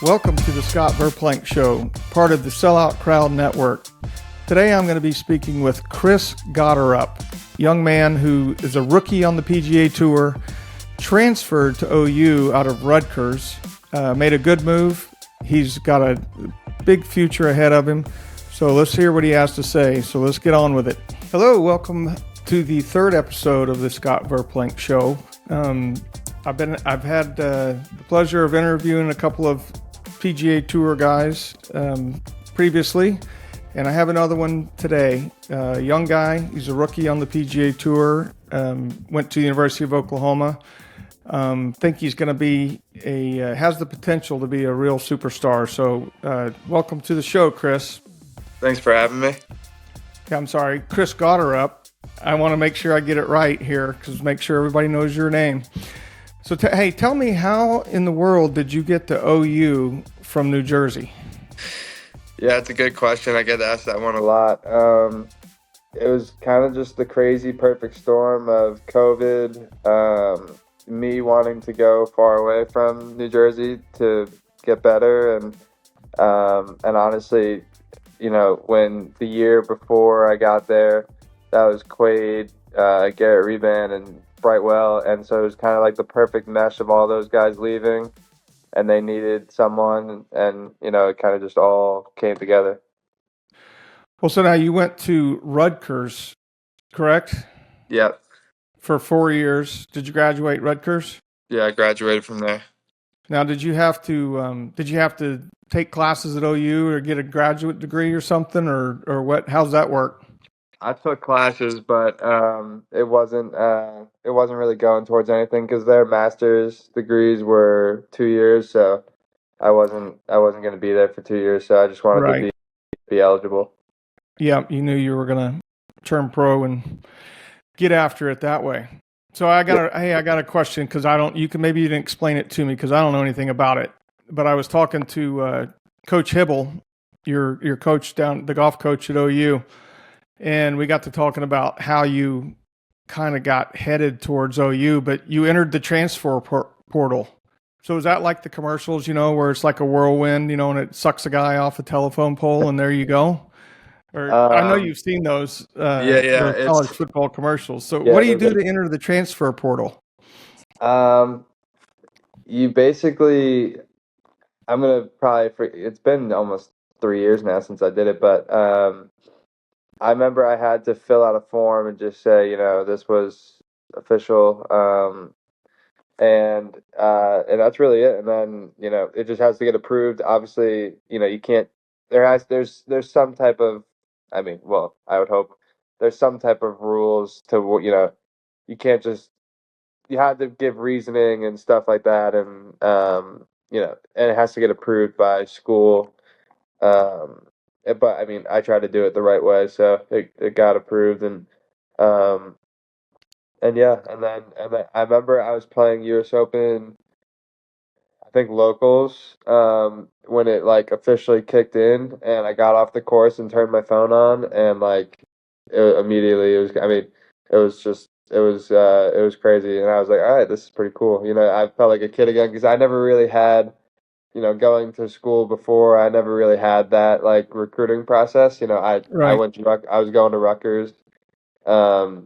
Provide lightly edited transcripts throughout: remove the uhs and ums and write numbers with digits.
Welcome to the Scott Verplank Show, part of the Sellout Crowd Network. Today I'm going to be speaking with Chris Gotterup, young man who is a rookie on the PGA Tour, transferred to OU out of Rutgers, made a good move. He's got a big future ahead of him. So let's hear what he has to say. So let's get on with it. Hello, welcome to the third episode of the Scott Verplank Show. I've had the pleasure of interviewing a couple of PGA Tour guys previously, and I have another one today. Young guy, he's a rookie on the PGA Tour, went to the University of Oklahoma. Think he's going to be has the potential to be a real superstar. So welcome to the show, Chris. Thanks for having me. Yeah, I'm sorry, Chris Gotterup. I want to make sure I get it right here, because make sure everybody knows your name. So, hey, tell me, how in the world did you get to OU from New Jersey? Yeah, it's a good question. I get asked that one a lot. It was kind of just the crazy perfect storm of COVID, me wanting to go far away from New Jersey to get better, and honestly, you know, when the year before I got there, that was Quaid, Garrett Reban, and Brightwell, and so it was kind of like the perfect mesh of all those guys leaving, and they needed someone, and you know, it kind of just all came together. Well, so now you went to Rutgers, correct? Yep. For 4 years. Did you graduate Rutgers? Yeah, I graduated from there. Now, did you have to take classes at OU or get a graduate degree or something, or what? How's that work? I took classes, but it wasn't really going towards anything, because their master's degrees were 2 years, so I wasn't going to be there for 2 years, so I just wanted to be eligible. Yeah, you knew you were going to turn pro and get after it that way. So I got a question, because maybe you didn't explain it to me, because I don't know anything about it. But I was talking to Coach Hibble, your coach the golf coach at OU. And we got to talking about how you kind of got headed towards OU, but you entered the transfer portal. So is that like the commercials, you know, where it's like a whirlwind, you know, and it sucks a guy off a telephone pole and there you go? Or I know you've seen those those college football commercials. So what do you do to enter the transfer portal? You basically, I'm going to it's been almost 3 years now since I did it, but I remember I had to fill out a form and just say, you know, this was official, and that's really it. And then, you know, it just has to get approved. Obviously, you know, you can't. There's some type of, I mean, well, I would hope there's some type of rules to, you know, you can't just, you have to give reasoning and stuff like that, and you know, and it has to get approved by school. But I mean, I tried to do it the right way, so it got approved, and yeah, and then I remember I was playing US Open, I think locals, when it like officially kicked in, and I got off the course and turned my phone on, and like it was crazy, and I was like, all right, this is pretty cool. You know, I felt like a kid again, because I never really had, you know, going to school before, I never really had that like recruiting process. You know, I was going to Rutgers,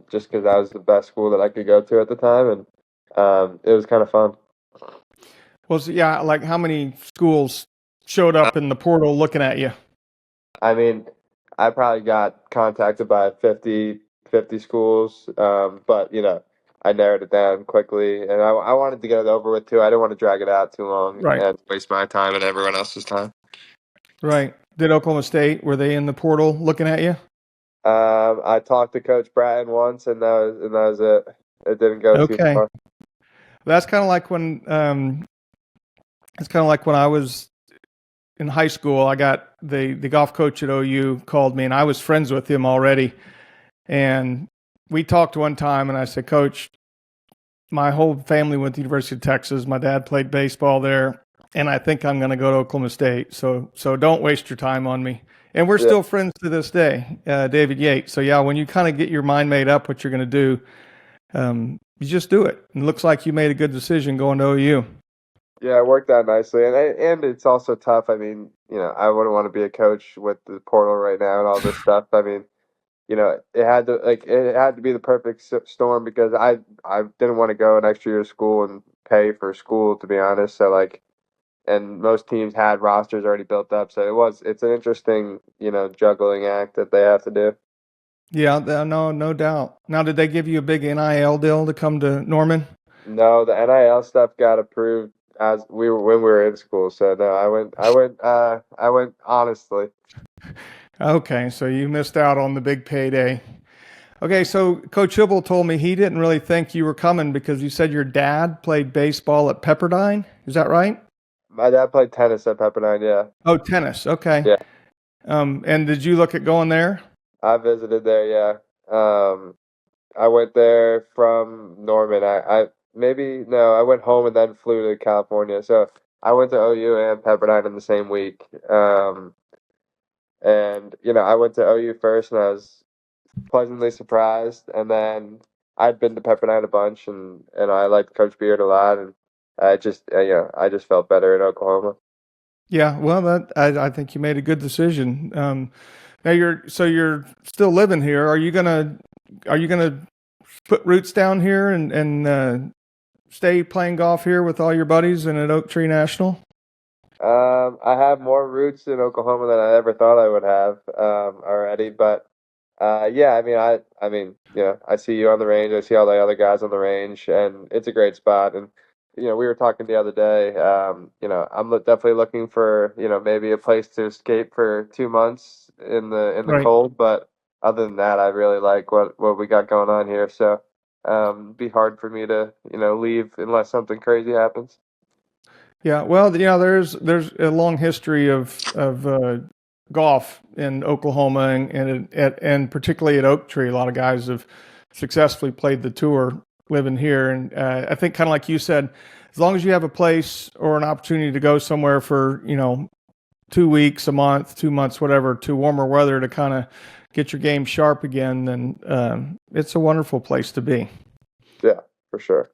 just because that was the best school that I could go to at the time, and it was kind of fun. Well, so yeah, like how many schools showed up in the portal looking at you? I mean, I probably got contacted by 50 schools, but you know, I narrowed it down quickly, and I wanted to get it over with too. I didn't want to drag it out too long and waste my time and everyone else's time. Right. Did Oklahoma State, were they in the portal looking at you? I talked to Coach Bratton once, and that was it. It didn't go too far. That's kind of like when I was in high school. I got the golf coach at OU called me, and I was friends with him already. And we talked one time, and I said, Coach, my whole family went to the University of Texas. My dad played baseball there, and I think I'm going to go to Oklahoma State. So don't waste your time on me. And we're still friends to this day, David Yates. So yeah, when you kind of get your mind made up what you're going to do, you just do it. And it looks like you made a good decision going to OU. Yeah, it worked out nicely, and it's also tough. I mean, I wouldn't want to be a coach with the portal right now and all this stuff. I mean, it had to be the perfect storm because I didn't want to go an extra year of school and pay for school, to be honest. So like, and most teams had rosters already built up, so it's an interesting juggling act that they have to do. Yeah, no doubt. Now, did they give you a big NIL deal to come to Norman? No, the NIL stuff got approved as when we were in school. So no, I went honestly. Okay, so you missed out on the big payday. Okay, so Coach Hibble told me he didn't really think you were coming because you said your dad played baseball at Pepperdine. Is that right? My dad played tennis at Pepperdine. Yeah, Oh, tennis. Okay. yeah. And did you look at going there? I visited there. Yeah. I went there from Norman. I maybe no, I went home and then flew to California. So I went to OU and Pepperdine in the same week. And I went to OU first, and I was pleasantly surprised. And then I'd been to Pepperdine a bunch, and I liked Coach Beard a lot, and I just felt better in Oklahoma. Yeah. Well, I think you made a good decision. Now you're still living here. Are you gonna put roots down here and stay playing golf here with all your buddies and at Oak Tree National? I have more roots in Oklahoma than I ever thought I would have already, but yeah, I mean, I see you on the range. I see all the other guys on the range, and it's a great spot. And we were talking the other day. I'm definitely looking for maybe a place to escape for 2 months in the Right. cold. But other than that, I really like what we got going on here. So be hard for me to leave unless something crazy happens. Yeah, well, there's a long history of golf in Oklahoma and particularly at Oak Tree. A lot of guys have successfully played the tour living here, and I think kind of like you said, as long as you have a place or an opportunity to go somewhere for 2 weeks, a month, 2 months, whatever, to warmer weather to kind of get your game sharp again, then it's a wonderful place to be. Yeah, for sure.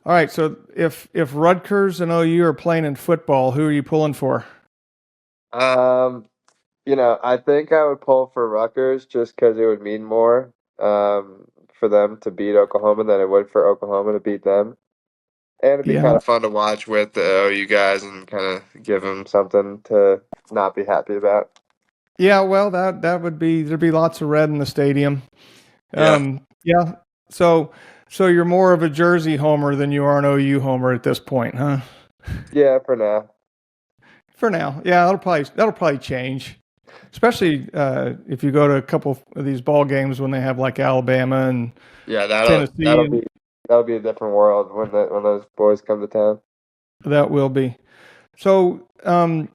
All right, so if Rutgers and OU are playing in football, who are you pulling for? Um, I think I would pull for Rutgers just because it would mean more for them to beat Oklahoma than it would for Oklahoma to beat them. And it'd be kind Yeah, of fun to watch with the OU guys and kind of give them something to not be happy about. yeah. Well, that would be there'd be lots of red in the stadium. Yeah. Yeah. So so you're more of a Jersey homer than you are an OU homer at this point, huh? Yeah, for now. For now, yeah. That'll probably change, especially if you go to a couple of these ball games when they have like Alabama and Yeah, that'll Tennessee, that'll and be that'll be a different world when those boys come to town. that will be. So I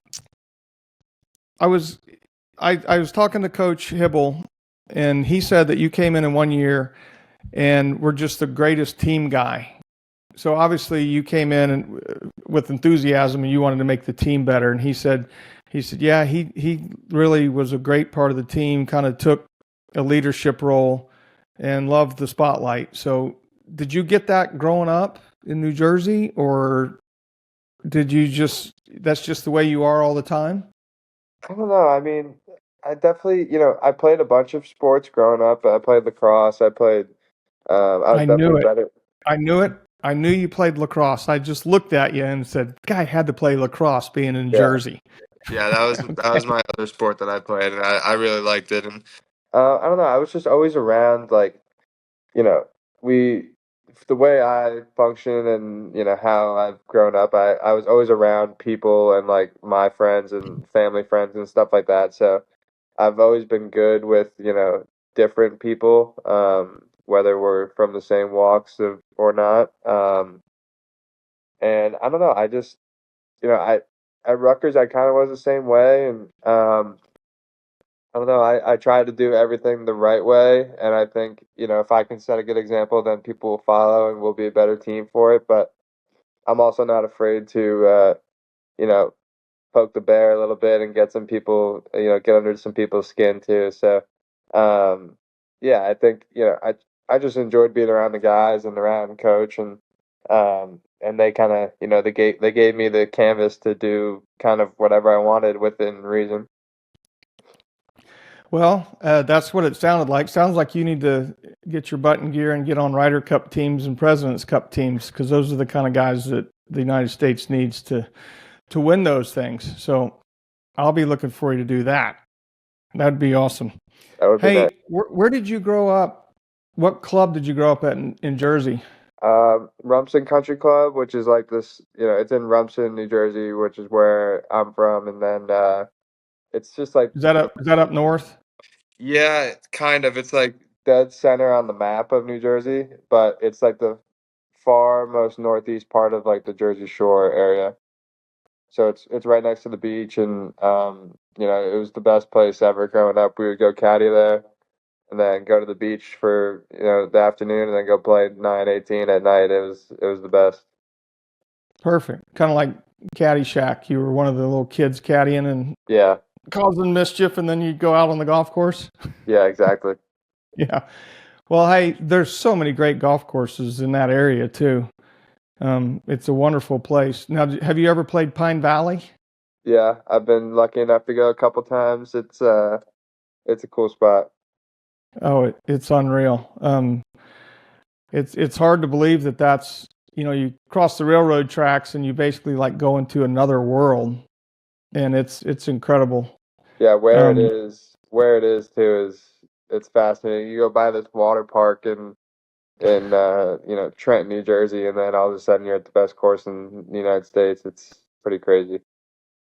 was I was talking to Coach Hibble, and he said that you came in 1 year and were just the greatest team guy. So obviously you came in and with enthusiasm and you wanted to make the team better. And he said, yeah, he really was a great part of the team. Kind of took a leadership role and loved the spotlight. So did you get that growing up in New Jersey, or did you just that's just the way you are all the time? I don't know. I mean, I definitely, I played a bunch of sports growing up. I played lacrosse. I was I knew definitely it. better. I knew it. I knew you played lacrosse. I just looked at you and said, "Guy had to play lacrosse being in Yeah. Jersey." Yeah, that was my other sport that I played, and I really liked it. And I don't know, I was just always around, like, you know, we the way I function and how I've grown up, I was always around people and like my friends and family friends and stuff like that. So I've always been good with different people, whether we're from the same walks of or not. And I don't know, I just I at Rutgers I kind of was the same way, and I don't know. I try to do everything the right way, and I think, if I can set a good example, then people will follow and we'll be a better team for it. But I'm also not afraid to, you know, poke the bear a little bit and get some people, get under some people's skin too. So, yeah, I think, I just enjoyed being around the guys and around coach, and And they kind of, they gave me the canvas to do kind of whatever I wanted within reason. Well, that's what it sounded like. Sounds like you need to get your butt in gear and get on Ryder Cup teams and President's Cup teams, because those are the kind of guys that the United States needs to win those things. So I'll be looking for you to do that. That'd be awesome. That would be nice. Hey, where did you grow up? What club did you grow up at in Jersey? Rumson Country Club, which is like this, it's in Rumson, New Jersey, which is where I'm from, and then it's just like, Is that up north? yeah, it's kind of. It's like dead center on the map of New Jersey, but it's like the far most northeast part of like the Jersey Shore area. So it's right next to the beach, and it was the best place ever growing up. We would go caddy there, and then go to the beach for the afternoon, and then go play 9-18 at night. It was the best. Perfect. Kind of like Caddyshack. You were one of the little kids caddying and Yeah, causing mischief, and then you'd go out on the golf course. yeah, exactly. Yeah. Well, hey, there's so many great golf courses in that area too. It's a wonderful place. Now, have you ever played Pine Valley? Yeah, I've been lucky enough to go a couple times. It's a cool spot. Oh, it's unreal. It's hard to believe that that's you cross the railroad tracks and you basically like go into another world, and it's incredible. Yeah, Um, where it is too is it's fascinating. You go by this water park in Trenton, New Jersey, and then all of a sudden you're at the best course in the United States. It's pretty crazy.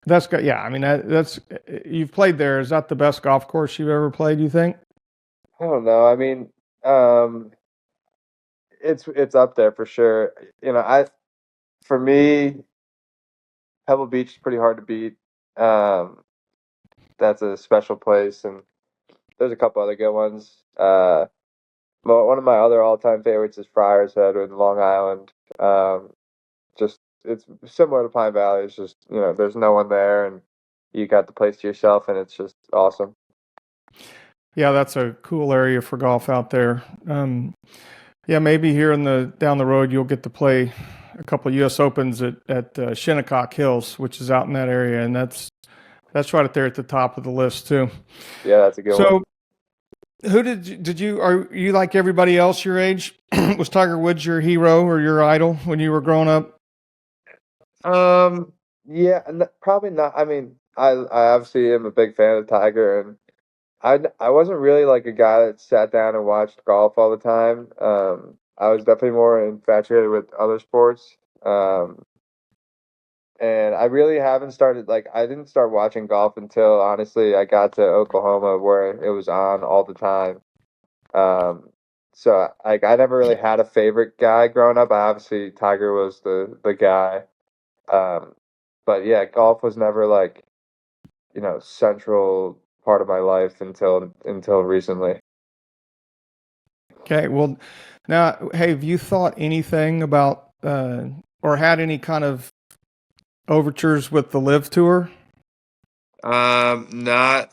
that's good. Yeah, I mean that's you've played there. Is that the best golf course you've ever played? You think? I don't know. I mean, um, it's up there for sure. For me, Pebble Beach is pretty hard to beat. Um, that's a special place, and there's a couple other good ones. One of my other all-time favorites is Friars Head in Long Island. Just it's similar to Pine Valley. It's just there's no one there, and you got the place to yourself, and it's just awesome. Yeah, that's a cool area for golf out there. Yeah, maybe here in the down the road you'll get to play a couple of U.S. Opens at Shinnecock Hills, which is out in that area, and that's right up there at the top of the list too. Yeah, that's a good one. So, who did you are you like everybody else your age? Was Tiger Woods your hero or your idol when you were growing up? Yeah, probably not. I mean, I obviously am a big fan of Tiger, and I wasn't really like a guy that sat down and watched golf all the time. I was definitely more infatuated with other sports. And I really haven't started like I didn't start watching golf until honestly I got to Oklahoma where it was on all the time. Um, so like I never really had a favorite guy growing up. Obviously Tiger was the guy. Um, but yeah, golf was never like, central part of my life until recently. Okay, well, now, hey, have you thought anything about or had any kind of overtures with the Live Tour? Not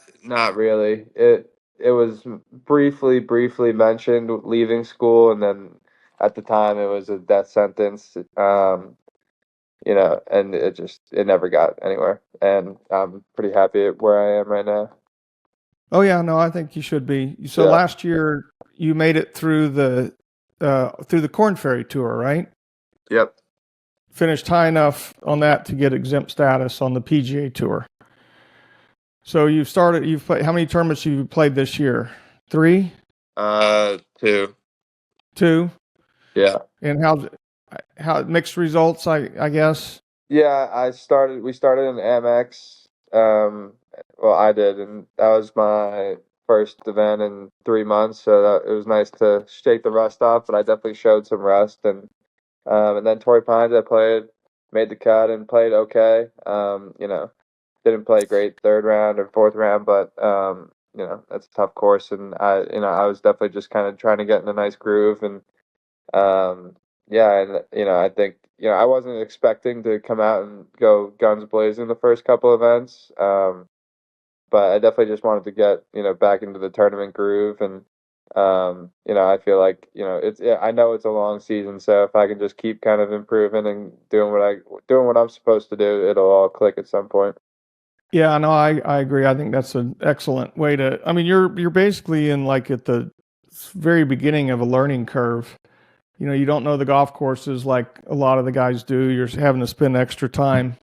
really. It was briefly mentioned leaving school, and then at the time it was a death sentence. And it never got anywhere. And I'm pretty happy at where I am right now. Oh yeah, no, I think you should be. So Yeah. last year you made it through the Korn Ferry tour, right? Yep. Finished high enough on that to get exempt status on the PGA Tour. So you've played, how many tournaments have you played this year? 3? Two. 2? Yeah. And how mixed results, I guess. Yeah, we started in Amex. Well, I did, and that was my first event in 3 months, so it was nice to shake the rust off, but I definitely showed some rust. And then Torrey Pines, I played, made the cut and played okay. Didn't play great third round or fourth round, but that's a tough course, and I was definitely just kind of trying to get in a nice groove, and yeah, and I think I wasn't expecting to come out and go guns blazing the first couple events, but I definitely just wanted to get back into the tournament groove, and I feel like, I know it's a long season, so if I can just keep kind of improving and doing what I'm supposed to do, it'll all click at some point. Yeah, no, I agree. I think that's an excellent way to. I mean, you're basically in like at the very beginning of a learning curve. You don't know the golf courses like a lot of the guys do. You're having to spend extra time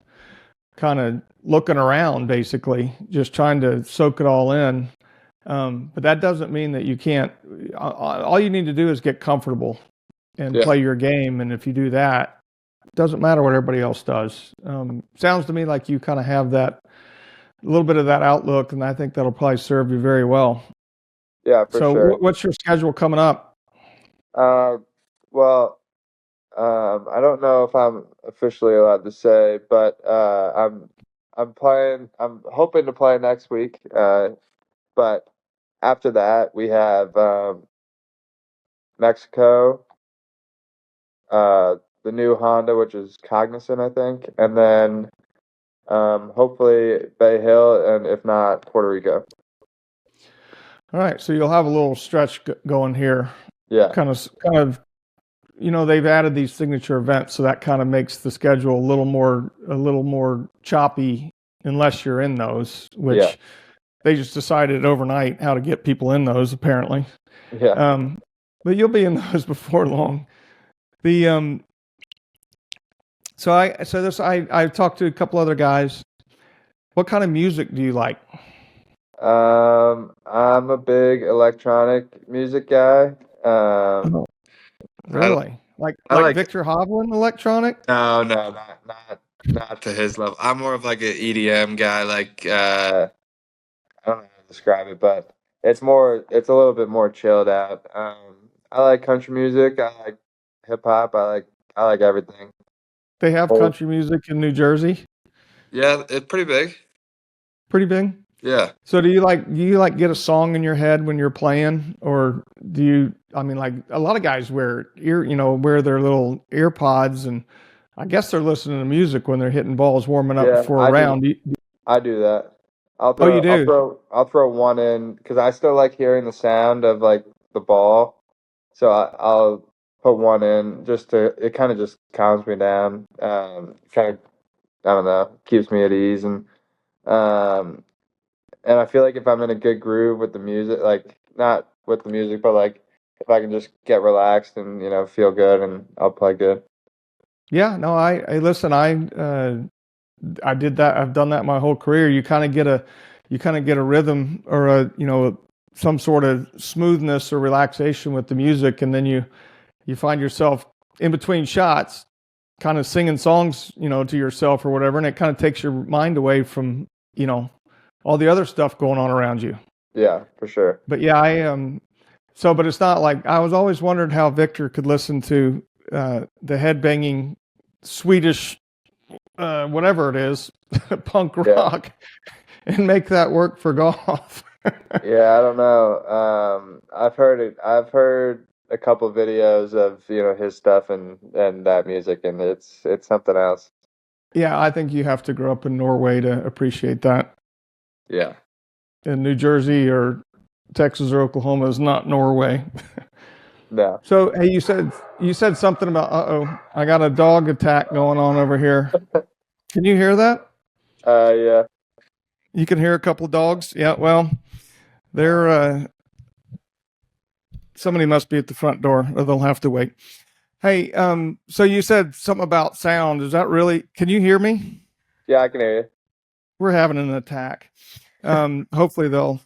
kind of looking around, basically, just trying to soak it all in. But that doesn't mean that you can't. All you need to do is get comfortable and Yeah. play your game. And if you do that, it doesn't matter what everybody else does. Sounds to me like you kind of have that a little bit of that outlook, and I think that'll probably serve you very well. Yeah, for So, sure. what's your schedule coming up? Uh, well, I don't know if I'm officially allowed to say, but I'm playing. I'm hoping to play next week. But after that, we have Mexico, the new Honda, which is Cognizant, I think, and then hopefully Bay Hill, and if not, Puerto Rico. All right, so you'll have a little stretch going here. Yeah, Kind of. They've added these signature events, so that kind of makes the schedule a little more choppy, unless you're in those, which yeah, they just decided overnight how to get people in those, apparently. yeah. But you'll be in those before long. The I've talked to a couple other guys. What kind of music do you like? I'm a big electronic music guy. Oh, I really? I Like like Victor Hovland electronic? no, no, not to his level. I'm more of like an EDM guy. Like I don't know how to describe it, but it's a little bit more chilled out. I like country music. I like hip hop. I like everything. They have Oh, country music in New Jersey. yeah, it's pretty big. Pretty big. Yeah. So do you like get a song in your head when you're playing, or do you? I mean, like a lot of guys wear their little ear pods, and I guess they're listening to music when they're hitting balls, warming up Yeah, before a round. I do that. Oh, you do? I'll throw one in because I still like hearing the sound of like the ball. So I'll put one in just to it kind of just calms me down. Kind of I don't know, keeps me at ease um and I feel like if I'm in a good groove with the music, like not with the music, but like if I can just get relaxed and feel good, and I'll play good. Yeah. No, I listen. I did that. I've done that my whole career. You kind of get a rhythm or some sort of smoothness or relaxation with the music, and then you find yourself in between shots kind of singing songs, to yourself or whatever, and it kind of takes your mind away from, all the other stuff going on around you. Yeah, for sure. But yeah, but it's not like I was always wondered how Victor could listen to the headbanging Swedish, whatever it is, punk Yeah. rock, and make that work for golf. Yeah, I don't know. I've heard it. I've heard a couple videos of his stuff and that music, and it's something else. Yeah, I think you have to grow up in Norway to appreciate that. Yeah. In New Jersey or Texas or Oklahoma is not Norway. No. So, hey, you said something about I got a dog attack going on over here. Can you hear that? Yeah. You can hear a couple of dogs. Yeah, well, they're somebody must be at the front door, or they'll have to wait. Hey, so you said something about sound. Is that really? Can you hear me? Yeah, I can hear you. We're having an attack. Hopefully they'll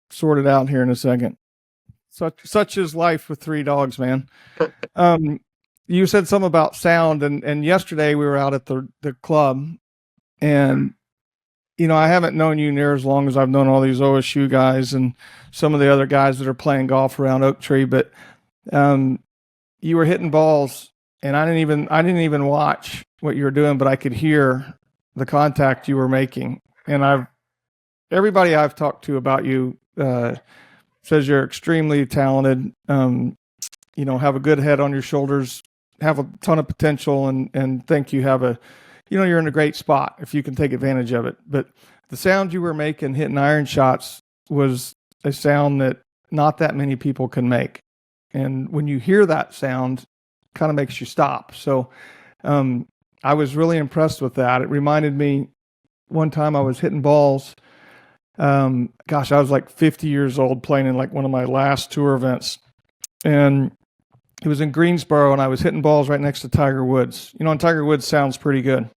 sort it out here in a second. Such is life with three dogs, man. You said something about sound, and yesterday we were out at the club, and I haven't known you near as long as I've known all these OSU guys and some of the other guys that are playing golf around Oak Tree, but you were hitting balls, and I didn't even watch what you were doing, but I could hear the contact you were making, and everybody I've talked to about you says you're extremely talented. Have a good head on your shoulders, have a ton of potential, and think you have you're in a great spot if you can take advantage of it. But the sound you were making hitting iron shots was a sound that not that many people can make. And when you hear that sound, it kind of makes you stop. So I was really impressed with that. It reminded me one time I was hitting balls. I was like 50 years old playing in like one of my last tour events. And it was in Greensboro, and I was hitting balls right next to Tiger Woods. You know, and Tiger Woods sounds pretty good.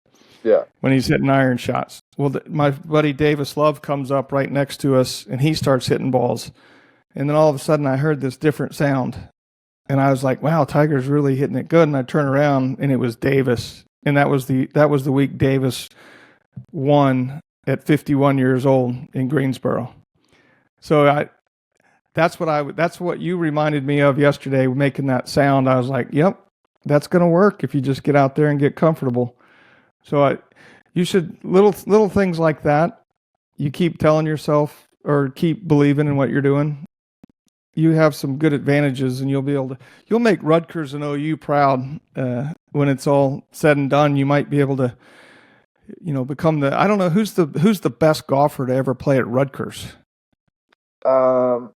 Yeah. When he's hitting iron shots. Well, my buddy Davis Love comes up right next to us, and he starts hitting balls. And then all of a sudden, I heard this different sound. And I was like, wow, Tiger's really hitting it good. And I turn around, and it was Davis. And that was the week Davis won at 51 years old in Greensboro. So that's what you reminded me of yesterday, making that sound. I was like, yep, that's going to work if you just get out there and get comfortable. So you should, little things like that, you keep telling yourself or keep believing in what you're doing. You have some good advantages, and you'll make Rutgers and OU proud when it's all said and done. You might be able to, become I don't know, who's the best golfer to ever play at Rutgers? I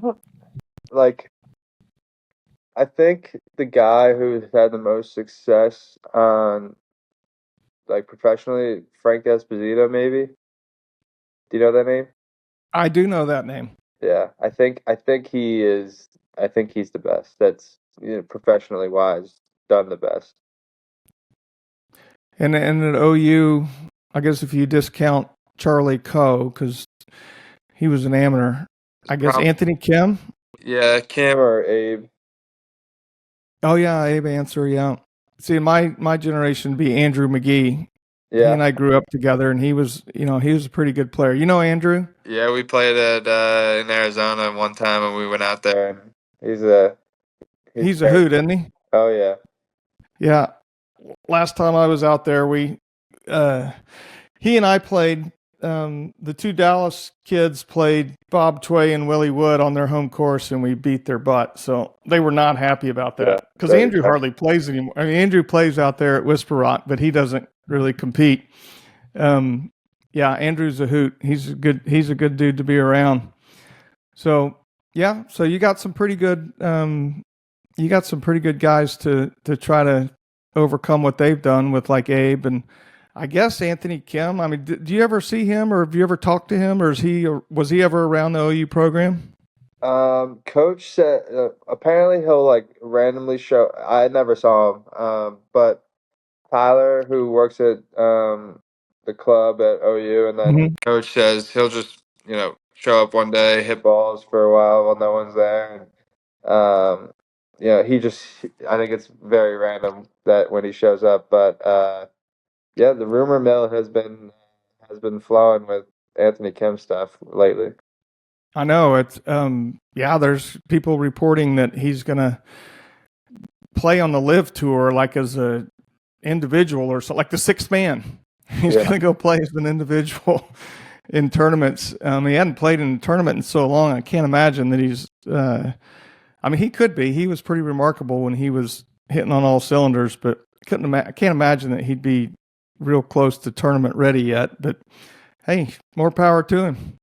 don't I think the guy who's had the most success on professionally, Frank Esposito, maybe. Do you know that name? I do know that name. Yeah, I think he is. I think he's the best. That's professionally wise, done the best. And at OU, I guess if you discount Charlie Coe, because he was an amateur, I guess Anthony Kim. Yeah, Kim or Abe. Oh yeah, Abe Answer. Yeah. See, my generation would be Andrew McGee. Yeah. He and I grew up together, and he was a pretty good player. You know Andrew? Yeah, we played in Arizona one time, and we went out there, and he's a hoot, isn't he? Oh yeah. Yeah. Last time I was out there, he and I played. The two Dallas kids played Bob Tway and Willie Wood on their home course, and we beat their butt. So they were not happy about that because Andrew hardly plays anymore. I mean, Andrew plays out there at Whisper Rock, but he doesn't really compete. Andrew's a hoot. He's a good dude to be around. So yeah, so you got some pretty good guys to try to overcome what they've done with like Abe and I guess Anthony Kim. I mean, do you ever see him, or have you ever talked to him, or was he ever around the OU program? Coach said apparently he'll randomly show. I never saw him. But Tyler, who works at the club at OU, and then Coach says he'll just show up one day, hit balls for a while no one's there, and I think it's very random that when he shows up, but yeah, the rumor mill has been flowing with Anthony Kim stuff lately. I know it's there's people reporting that he's gonna play on the Live Tour like as a individual or so, like the sixth man. He's gonna go play as an individual in tournaments. He hadn't played in a tournament in so long. I can't imagine that he's. He could be. He was pretty remarkable when he was hitting on all cylinders, but I can't imagine that he'd be real close to tournament ready yet, but hey, more power to him.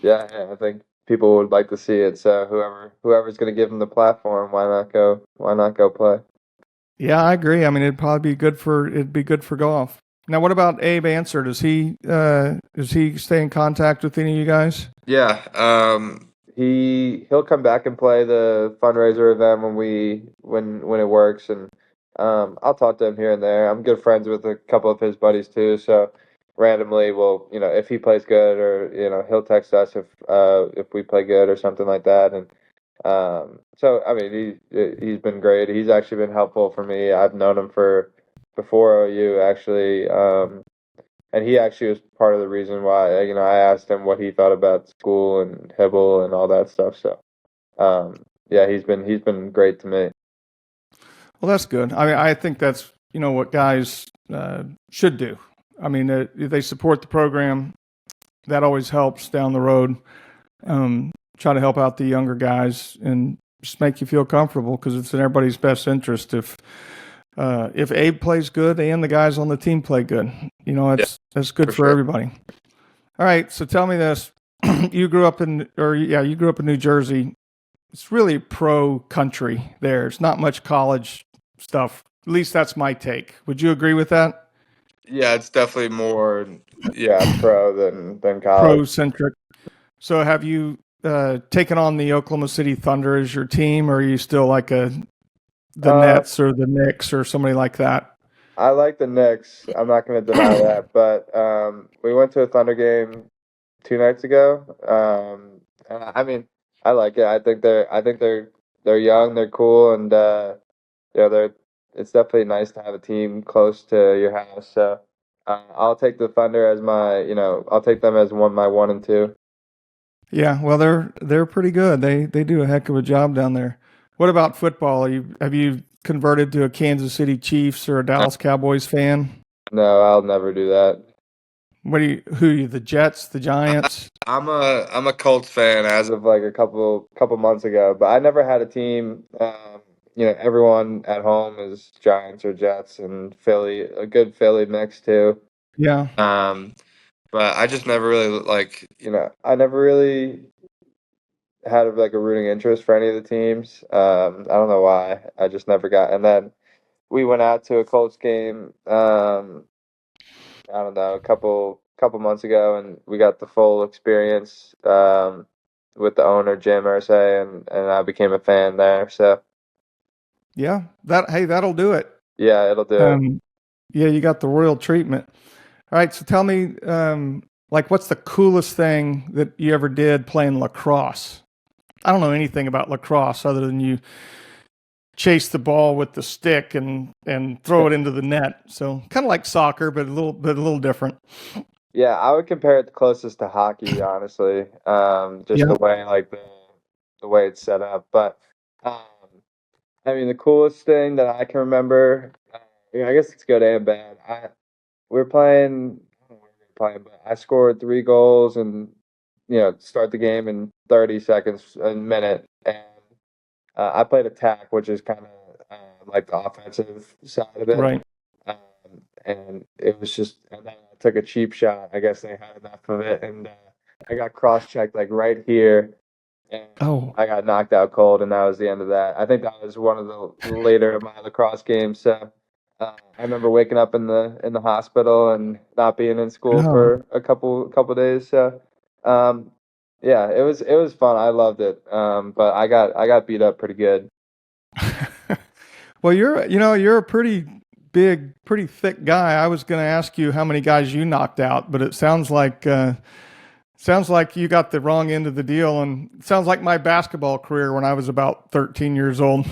Yeah, I think people would like to see it. So whoever's going to give him the platform, why not go play? Yeah, I agree. I mean, it'd be good for golf. Now, what about Abe Answer? Does he stay in contact with any of you guys? Yeah, he'll come back and play the fundraiser event when it works, and I'll talk to him here and there. I'm good friends with a couple of his buddies too, so randomly we'll, if he plays good, or he'll text us if we play good or something like that. And so I mean, he's been great. He's actually been helpful for me. I've known him before OU actually, and he actually was part of the reason why I asked him what he thought about school and Hibble and all that stuff. So he's been great to me. Well, that's good. I mean, I think that's, what guys should do. I mean, if they support the program, that always helps down the road. Try to help out the younger guys and just make you feel comfortable because it's in everybody's best interest. If Abe plays good and the guys on the team play good, that's good for everybody. All right. So tell me this. You grew up in New Jersey. it's really pro country there. It's not much college stuff. At least that's my take. Would you agree with that? Yeah, it's definitely more pro than college. Pro centric. So have you taken on the Oklahoma City Thunder as your team, or are you still like the Uh, Nets or the Knicks or somebody like that? I like the Knicks. I'm not going to deny that, but we went to a Thunder game 2 nights ago. And I mean, I like it. I think they're young, they're cool, and they're. It's definitely nice to have a team close to your house. So I'll take the Thunder as I'll take them as my 1 and 2. Yeah, well, they're pretty good. They do a heck of a job down there. What about football? Have you converted to a Kansas City Chiefs or a Dallas Cowboys fan? No, I'll never do that. Who are you? The Jets, the Giants? I'm a Colts fan as of like a couple months ago, but I never had a team. Everyone at home is Giants or Jets, and Philly, a good Philly mix too. Yeah, Um, but I just never really I never really had like a rooting interest for any of the teams. I don't know why. I just never got. And then we went out to a Colts game. I don't know, a couple months ago, and we got the full experience with the owner Jim Irsay, and I became a fan there. So yeah. That'll do it. yeah, it'll do it. Um, yeah, you got the royal treatment. All right, so tell me, like, what's the coolest thing that you ever did playing lacrosse? I don't know anything about lacrosse other than you chase the ball with the stick and throw it into the net. So kind of like soccer, but a little different. Yeah, I would compare it the closest to hockey, honestly. Just Yeah. the way it's set up. But um, I mean, the coolest thing that I can remember, I guess it's good and bad. We were playing, I don't know where we were playing, but I scored 3 goals and start the game in 30 seconds, a minute, and I played attack, which is kind of like the offensive side of it. Right. Um, and it was just, and then I took a cheap shot. I guess they had enough of it, and I got cross-checked like right here, and Oh. I got knocked out cold, and that was the end of that. I think that was one of the later of my lacrosse games. So I remember waking up in the hospital and not being in school Oh. for a couple days. So um, yeah, it was fun. I loved it. But I got beat up pretty good. Well, you're a pretty big, pretty thick guy. I was going to ask you how many guys you knocked out, but it sounds like you got the wrong end of the deal, and it sounds like my basketball career when I was about 13 years old,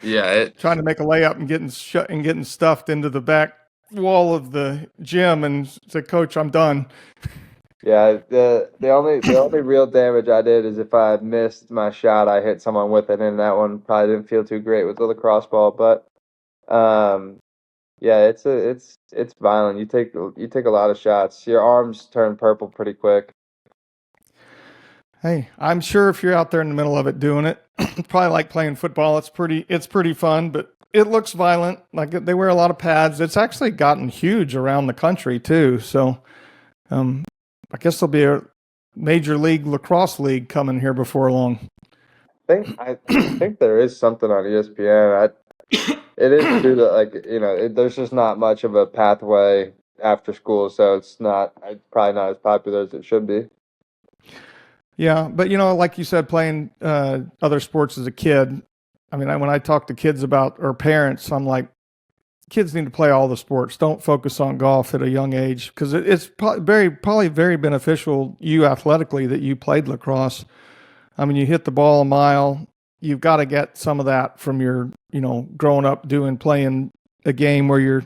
Yeah, it trying to make a layup and getting stuffed into the back wall of the gym, and said, "Coach, I'm done." Yeah, the only real damage I did is if I missed my shot, I hit someone with it, and that one probably didn't feel too great with the lacrosse ball. But um, yeah, it's violent. You take a lot of shots. Your arms turn purple pretty quick. Hey, I'm sure if you're out there in the middle of it doing it, it's probably like playing football. It's pretty fun, but it looks violent. Like they wear a lot of pads. It's actually gotten huge around the country too. So um, I guess there'll be a major league lacrosse league coming here before long. I think there is something on ESPN. It is true that there's just not much of a pathway after school, so it's probably not as popular as it should be. Yeah, but like you said, playing other sports as a kid. I mean, when I talk to kids about or parents, I'm like, kids need to play all the sports. Don't focus on golf at a young age because it's probably very beneficial you athletically that you played lacrosse. I mean, you hit the ball a mile. You've got to get some of that from your, growing up playing a game where you're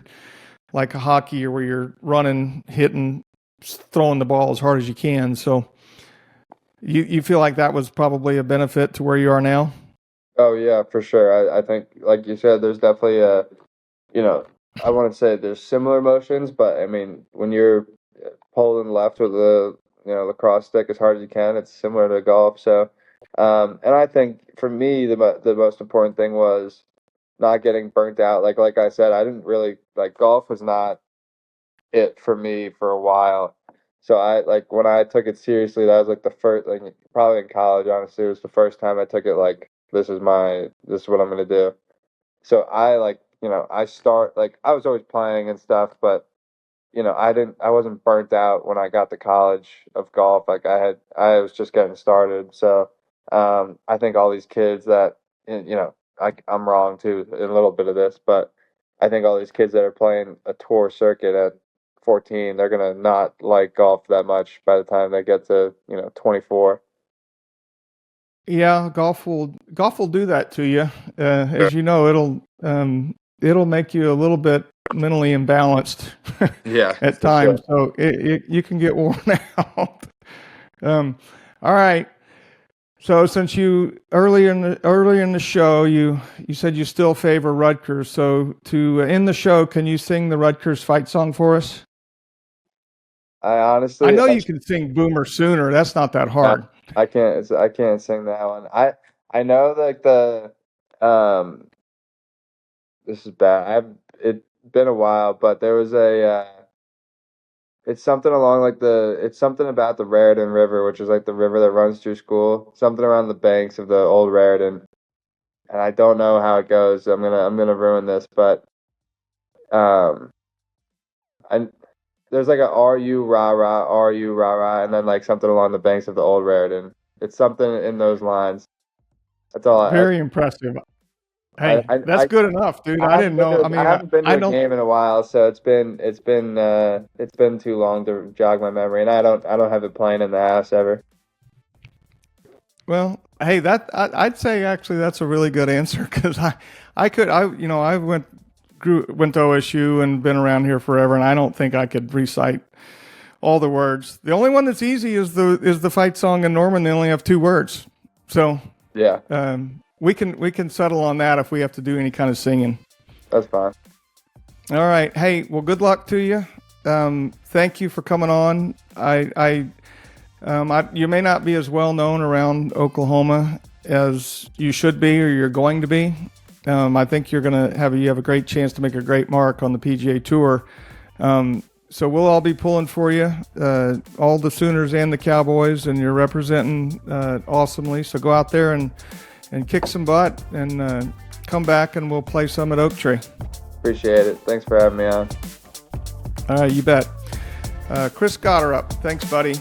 like a hockey or where you're running, hitting, throwing the ball as hard as you can. So you feel like that was probably a benefit to where you are now? Oh yeah, for sure. I think, like you said, there's definitely you know, I wouldn't say there's similar motions, but I mean, when you're pulling left with the lacrosse stick as hard as you can, it's similar to golf. So, and I think for me, the most important thing was not getting burnt out. Like I said, I didn't really like golf was not it for me for a while. So I like when I took it seriously, that was like the first, like probably in college, honestly, it was the first time I took it like this is what I'm gonna do. So I like, I start like I was always playing and stuff, but I wasn't burnt out when I got to college of golf. Like I was just getting started. So I think all these kids that, I'm wrong too in a little bit of this, but I think all these kids that are playing a tour circuit at 14, they're gonna not like golf that much by the time they get to 24. Yeah, golf will do that to you. As you know, it'll make you a little bit mentally imbalanced Yeah, at for sure. times. So you can get worn out. All right. So since you earlier in the show you said you still favor Rutgers. So to end the show, can you sing the Rutgers fight song for us? I I honestly, know you can sing Boomer Sooner. That's not that I, hard. I can't sing that one. I know like the um this is bad. It's been a while, but there was it's something along like it's something about the Raritan River, which is like the river that runs through school. Something around the banks of the old Raritan, and I don't know how it goes. I'm gonna ruin this, but um, I there's like a R U rah rah, and then like something along the banks of the old Raritan. It's something in those lines. That's all. Very impressive. Hey, that's I good enough, dude. I I haven't didn't been know. to I I mean, haven't been to I a don't. game in a while, so it's been too long to jog my memory, and I don't have it playing in the house ever. Well, hey, I'd say actually that's a really good answer because I went to OSU and been around here forever, and I don't think I could recite all the words. The only one that's easy is the fight song in Norman. They only have 2 words, so Yeah, we can settle on that if we have to do any kind of singing. that's fine. All right. Hey, well, good luck to you. Thank you for coming on. You may not be as well known around Oklahoma as you should be or you're going to be. I think you have a great chance to make a great mark on the PGA Tour. So we'll all be pulling for you, all the Sooners and the Cowboys, and you're representing awesomely. So go out there and kick some butt and come back and we'll play some at Oak Tree. Appreciate it. Thanks for having me on. You bet. Chris Gotterup. Thanks, buddy.